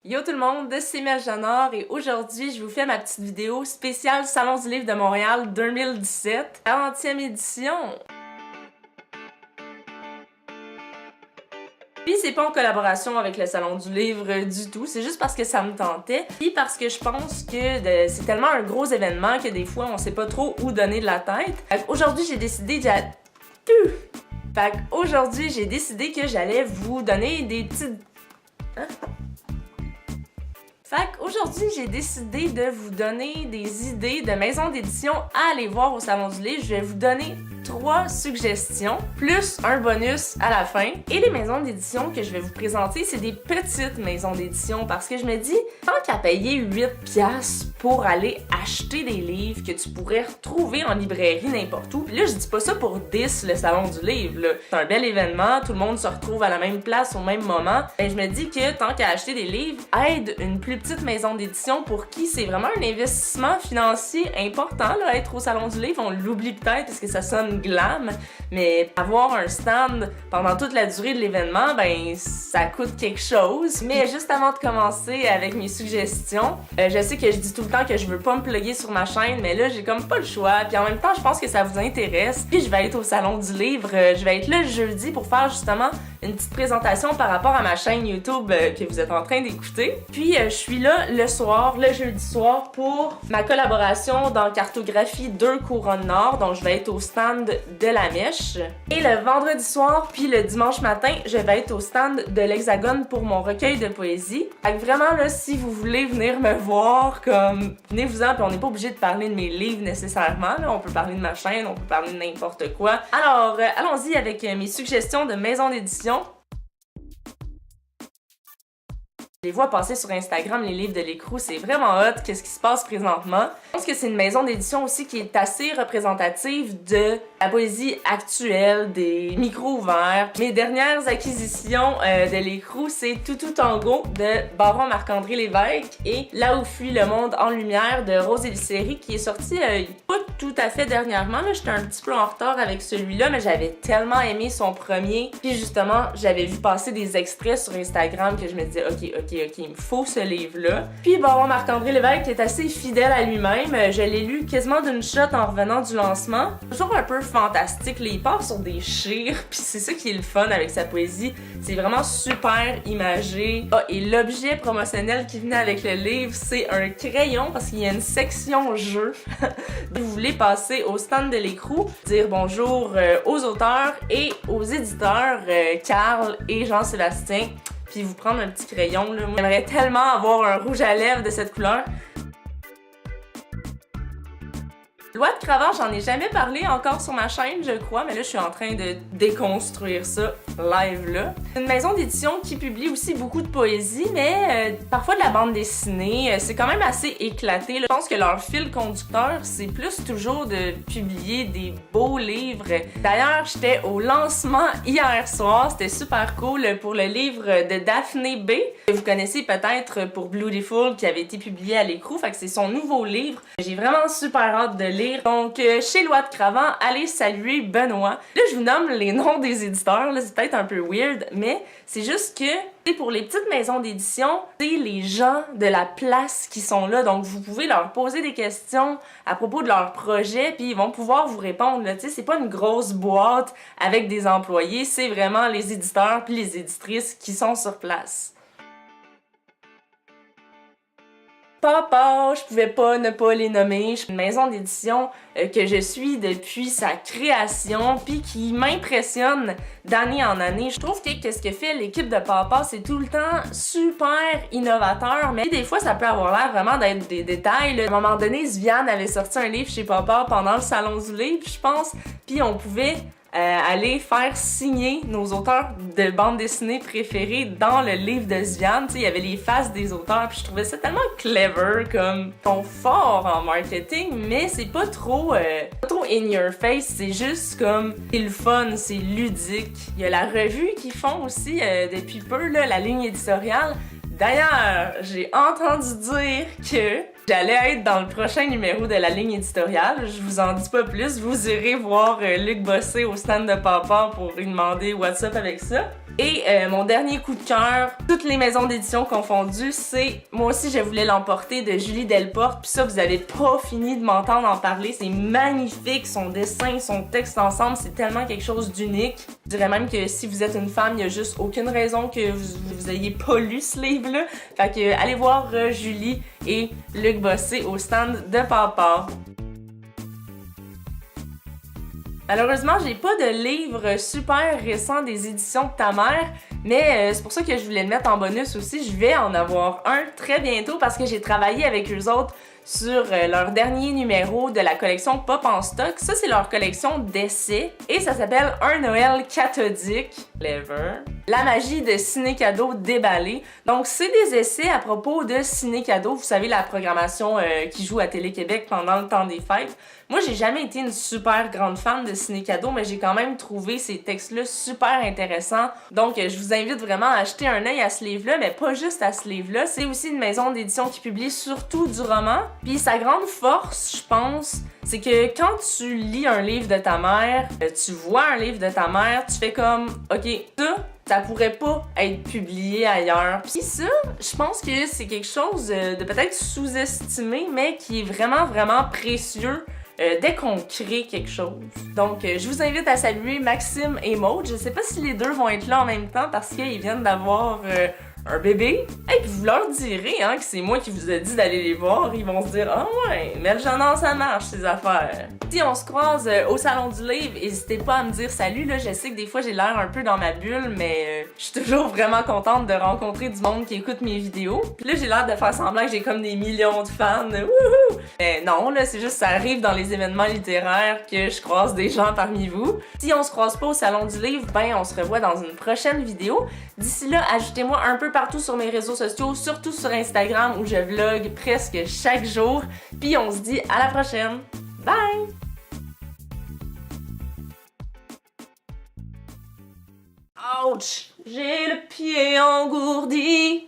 Yo tout le monde, c'est Mel Janard et aujourd'hui je vous fais ma petite vidéo spéciale Salon du livre de Montréal 2017, 40e édition. Puis c'est pas en collaboration avec le Salon du livre du tout, c'est juste parce que ça me tentait. Puis parce que je pense que c'est tellement un gros événement que des fois on sait pas trop où donner de la tête. Aujourd'hui j'ai décidé que j'allais vous donner des petites... Aujourd'hui, j'ai décidé de vous donner des idées de maisons d'édition à aller voir au Salon du livre. Je vais vous donner 3 suggestions, plus un bonus à la fin. Et les maisons d'édition que je vais vous présenter, c'est des petites maisons d'édition parce que je me dis, tant qu'à payer 8$ pour aller acheter des livres que tu pourrais retrouver en librairie n'importe où. Puis là, je dis pas ça pour 10 le Salon du livre, là. C'est un bel événement, tout le monde se retrouve à la même place au même moment. Et je me dis que tant qu'à acheter des livres, aide une plus petite maison d'édition pour qui c'est vraiment un investissement financier important, là, être au Salon du livre. On l'oublie peut-être parce que ça sonne glam, mais avoir un stand pendant toute la durée de l'événement, ben ça coûte quelque chose. Mais juste avant de commencer avec mes suggestions, je sais que je dis tout le temps que je veux pas me plugger sur ma chaîne, mais là j'ai comme pas le choix. Puis en même temps, je pense que ça vous intéresse. Puis je vais être au Salon du livre, je vais être là jeudi pour faire justement une petite présentation par rapport à ma chaîne YouTube que vous êtes en train d'écouter. Puis je suis là le soir, le jeudi soir, pour ma collaboration dans Cartographie 2 Couronne Nord. Donc je vais être au stand de La Mèche. Et le vendredi soir, puis le dimanche matin, je vais être au stand de l'Hexagone pour mon recueil de poésie. Fait que vraiment là, si vous voulez venir me voir, comme venez-vous-en, puis on n'est pas obligé de parler de mes livres nécessairement. Là. On peut parler de ma chaîne, on peut parler de n'importe quoi. Alors, allons-y avec mes suggestions de maisons d'édition. Je les vois passer sur Instagram, les livres de l'écrou, c'est vraiment hot, qu'est-ce qui se passe présentement. Je pense que c'est une maison d'édition aussi qui est assez représentative de la poésie actuelle, des micros ouverts. Mes dernières acquisitions de l'écrou, c'est Toutou Tango de Baron Marc-André Lévesque et Là où fuit le monde en lumière de Rose Elisséry qui est sorti pas tout à fait dernièrement. J'étais un petit peu en retard avec celui-là, mais j'avais tellement aimé son premier. Puis justement, j'avais vu passer des extraits sur Instagram que je me disais ok, il me faut ce livre-là. Puis Baron Marc-André Lévesque est assez fidèle à lui-même. Je l'ai lu quasiment d'une shot en revenant du lancement. Toujours un peu fantastique, là, il part sur des chires, puis c'est ça qui est le fun avec sa poésie. C'est vraiment super imagé. Ah, et l'objet promotionnel qui venait avec le livre, c'est un crayon parce qu'il y a une section jeu. Vous voulez passer au stand de l'écrou, dire bonjour aux auteurs et aux éditeurs, Carl et Jean-Sébastien. Puis vous prendre un petit crayon, là. Moi, j'aimerais tellement avoir un rouge à lèvres de cette couleur. Loi de Cravant, j'en ai jamais parlé encore sur ma chaîne, je crois, mais là, je suis en train de déconstruire ça live là. C'est une maison d'édition qui publie aussi beaucoup de poésie, mais parfois de la bande dessinée. C'est quand même assez éclaté, là. Je pense que leur fil conducteur, c'est plus toujours de publier des beaux livres. D'ailleurs, j'étais au lancement hier soir, c'était super cool pour le livre de Daphné B, que vous connaissez peut-être pour Beautiful, qui avait été publié à l'écrou, fait que c'est son nouveau livre. J'ai vraiment super hâte de lire. Donc, chez Loi de Cravant, allez saluer Benoît. Là, je vous nomme les noms des éditeurs, là, c'est peut-être un peu weird, mais c'est juste que pour les petites maisons d'édition, c'est les gens de la place qui sont là, donc vous pouvez leur poser des questions à propos de leur projet, puis ils vont pouvoir vous répondre. Tu sais, c'est pas une grosse boîte avec des employés, c'est vraiment les éditeurs puis les éditrices qui sont sur place. Papa, je pouvais pas ne pas les nommer. Je suis une maison d'édition que je suis depuis sa création puis qui m'impressionne d'année en année. Je trouve que qu'est-ce que fait l'équipe de Papa, c'est tout le temps super innovateur, mais des fois ça peut avoir l'air vraiment d'être des détails, là. À un moment donné, Sviane avait sorti un livre chez Papa pendant le Salon du livre, je pense, puis on pouvait aller faire signer nos auteurs de bande dessinée préférés dans le livre de Sviane. Il y avait les faces des auteurs, puis je trouvais ça tellement clever, comme ils sont forts en marketing, mais c'est pas trop in your face, c'est juste comme c'est le fun, c'est ludique. Il y a la revue qu'ils font aussi depuis peu, là, la ligne éditoriale. D'ailleurs, j'ai entendu dire que J'allais être dans le prochain numéro de la ligne éditoriale, je vous en dis pas plus, vous irez voir Luc Bossé au stand de Papa pour lui demander what's up avec ça. Et mon dernier coup de cœur, toutes les maisons d'édition confondues, c'est Moi aussi je voulais l'emporter de Julie Delporte. Puis ça, vous avez pas fini de m'entendre en parler. C'est magnifique, son dessin, son texte ensemble, c'est tellement quelque chose d'unique. Je dirais même que si vous êtes une femme, il y a juste aucune raison que vous ayez pas lu ce livre-là. Fait que allez voir Julie et Luc Bossé au stand de Papa. Malheureusement, j'ai pas de livre super récent des éditions de ta mère, mais c'est pour ça que je voulais le mettre en bonus aussi. Je vais en avoir un très bientôt parce que j'ai travaillé avec eux autres sur leur dernier numéro de la collection Pop en stock. Ça, c'est leur collection d'essais et ça s'appelle Un Noël cathodique. Clever. La magie de ciné-cadeau déballé. Donc, c'est des essais à propos de ciné-cadeau. Vous savez, la programmation qui joue à Télé-Québec pendant le temps des fêtes. Moi, j'ai jamais été une super grande fan de ciné-cadeau, mais j'ai quand même trouvé ces textes-là super intéressants. Donc, je vous invite vraiment à jeter un œil à ce livre-là, mais pas juste à ce livre-là. C'est aussi une maison d'édition qui publie surtout du roman. Puis sa grande force, je pense, c'est que quand tu lis un livre de ta mère, tu vois un livre de ta mère, tu fais comme, OK, ça pourrait pas être publié ailleurs. Puis ça, je pense que c'est quelque chose de peut-être sous-estimé, mais qui est vraiment, vraiment précieux dès qu'on crée quelque chose. Donc, je vous invite à saluer Maxime et Maud. Je sais pas si les deux vont être là en même temps parce qu'ils viennent d'avoir un bébé. Et puis vous leur direz que c'est moi qui vous ai dit d'aller les voir. Ils vont se dire « Ah ouais, mais le genre ça marche, ces affaires. » Si on se croise au Salon du Livre, n'hésitez pas à me dire salut. Là, je sais que des fois j'ai l'air un peu dans ma bulle, mais je suis toujours vraiment contente de rencontrer du monde qui écoute mes vidéos. Puis là, j'ai l'air de faire semblant que j'ai comme des millions de fans. Wouhou! Mais non, là, c'est juste ça arrive dans les événements littéraires que je croise des gens parmi vous. Si on se croise pas au Salon du Livre, ben on se revoit dans une prochaine vidéo. D'ici là, ajoutez-moi un peu partout sur mes réseaux sociaux, surtout sur Instagram où je vlog presque chaque jour. Puis on se dit à la prochaine. Bye! Ouch! J'ai le pied engourdi.